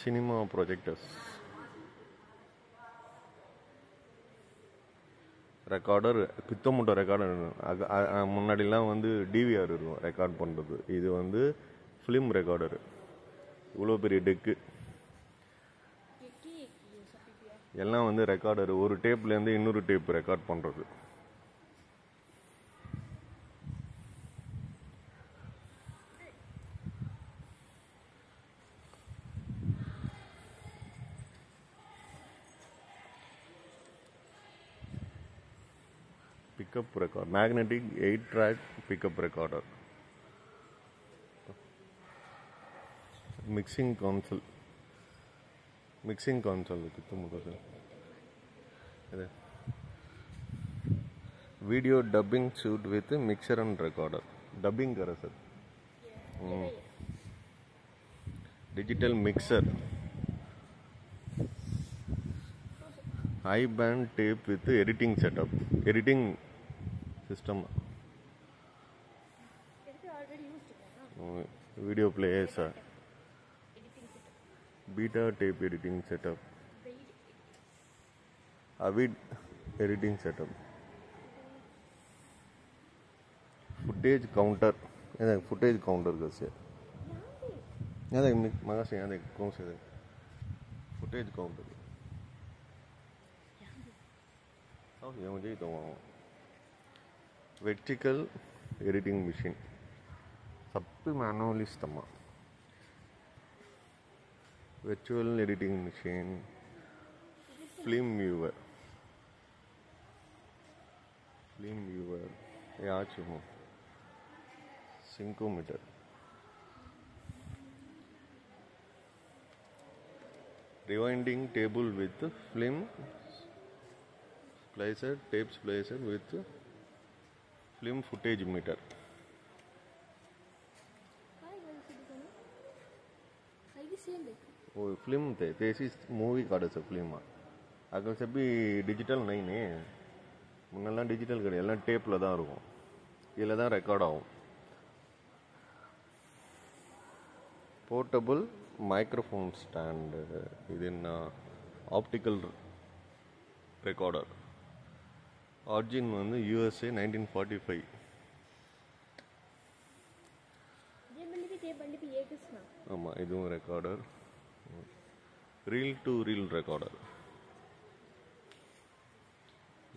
Cinema projectors. Recorder, பித்தமுட்ட recorder. முன்னாடிலாம் வந்து டிவிஆர் இருக்கும் ரெக்கார்ட் பண்ணுறது. இது வந்து ஃபிலிம் ரெக்கார்டரு. இவ்வளோ பெரிய டெக்கு எல்லாம் வந்து ரெக்கார்டரு. ஒரு டேப்லேருந்து இன்னொரு டேப் ரெக்கார்ட் பண்ணுறது. Pickup record, magnetic 8-track pickup recorder. Mixing console video dubbing suite with mixer and recorder. Dubbing kara sir. Digital mixer, high band tape with editing setup, editing system. Video players, beta tape editing setup, Avid editing setup, footage counter. Footage counter कैसे? याद है मगा से याद है कौन से? Footage counter. ये मुझे ही तो vertical editing machine. सब पे manually इस्तेमाल. Virtual editing machine, film viewer, ये आ चुका. Syncometer, rewinding table with film splicer, tape splicer with film footage meter. वो फिल्म थे तेसी मूवी काटे सब फिल्म अगर सभी डिजिटल नहीं ने मुन्नला डिजिटल कड़े एल्ला टेप ला தான் இருக்கும் இதுல தான் ரெக்கார்ட் ஆகும் போர்ட்டபிள் மைக்ரோஃபோன் ஸ்டாண்ட் இது என்ன ஆப்டிக்கல் ரெக்கார்டர் ஆரிஜின் வந்து USA 1945 ஆமா இதுவும் recorder reel to reel recorder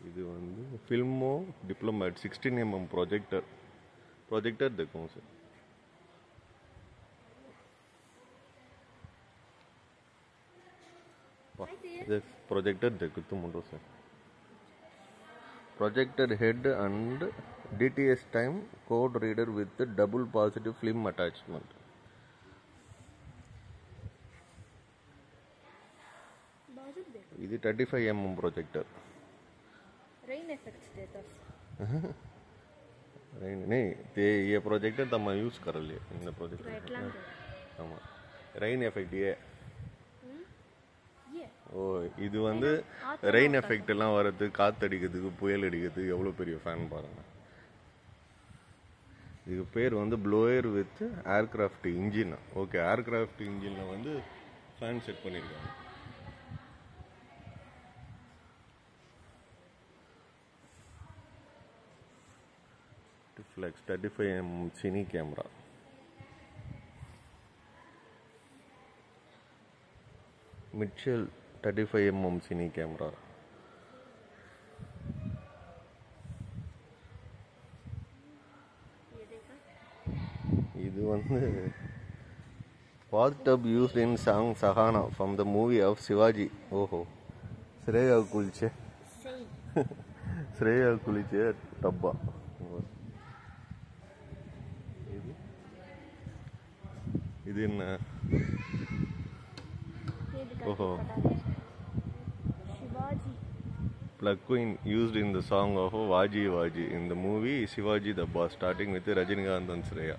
இது வந்து ஃபில்மோ டிப்ளோமேட் 16mm ப்ரொஜெக்டர் देखो सर this projector देखो तुम मुंडो sir projector head and DTS time code reader with double positive film attachment. ఇది 35mm प्रोजेक्टर. रेन इफेक्ट्स देता रेन नहीं ते ये प्रोजेक्टर तो मैं यूज कर लिए इन प्रोजेक्टर ஆமா ரெயின் எஃபெக்ட் ஓ இது வந்து ரெயின் எஃபெக்ட் எல்லாம் வரது காத்து அடிக்கிறதுக்கு புயல் அடிக்கிறதுக்கு எவ்வளவு பெரிய ஃபேன் பாருங்க இது பேர் வந்து blower with aircraft engine okay aircraft இன்ஜின்ல வந்து ஃபேன் செட் பண்ணிருக்காங்க Flex 35mm cine camera. Mitchell 35mm cine camera. இது வந்து bathtub used in song Sahana from the movie of Shivaji. ஓஹோ ஸ்ரேயா குளிச்சே டப்பா இது என்ன ஓஹோ Shivaji plug coin used in the song of Vaji in the movie Shivaji the Boss starting with Rajinikanth and Shreya.